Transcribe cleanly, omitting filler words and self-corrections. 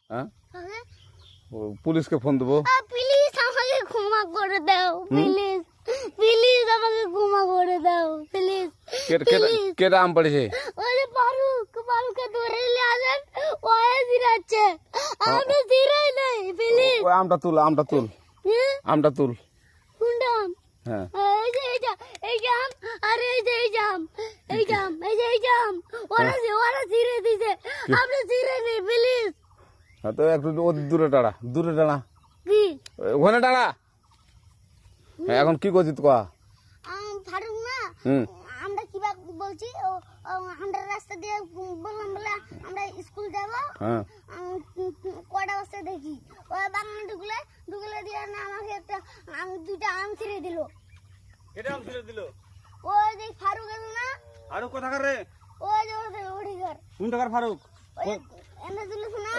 হ্যাঁ পুলিশকে ফোন দেবো। প্লিজ আমাকে ক্ষমা করে দাও, প্লিজ প্লিজ আমাকে ক্ষমা করে দাও প্লিজ। কেটা আম পড়েছে? ওই যে ফারুককে ধরে নিয়ে আসেন, ওই জিরাচ্ছে, আমি জিরাই নাই, প্লিজ। ওই আমটা তুল আমটা তুল। কোনটা আম? হ্যাঁ এই যে এই জাম, আর এই যে এই জাম, এই জাম ওরা জিরে দিছে, আপনি জিরে নেই প্লিজ। তো একটু দূরে টাড়া কি ওখানে টাড়া। হ্যাঁ এখন কি করছিস কয়া? ফারুক না, আমরা কিভাবে বলছি, আমরা রাস্তা দিয়ে বললাম বলে আমরা স্কুল যাব, কটা বস্তা দেখি ওই বাগানে ঢুকলে দিয়ে না আমাকে একটা দুইটা আম ছিঁড়ে দিল। এটা আম ছিঁড়ে দিল? ওই যে ফারুক এলো না, ফারুক কোথাকার রে? ওই যে ওঠিকার কোন টাকার ফারুক? এনে দিল না।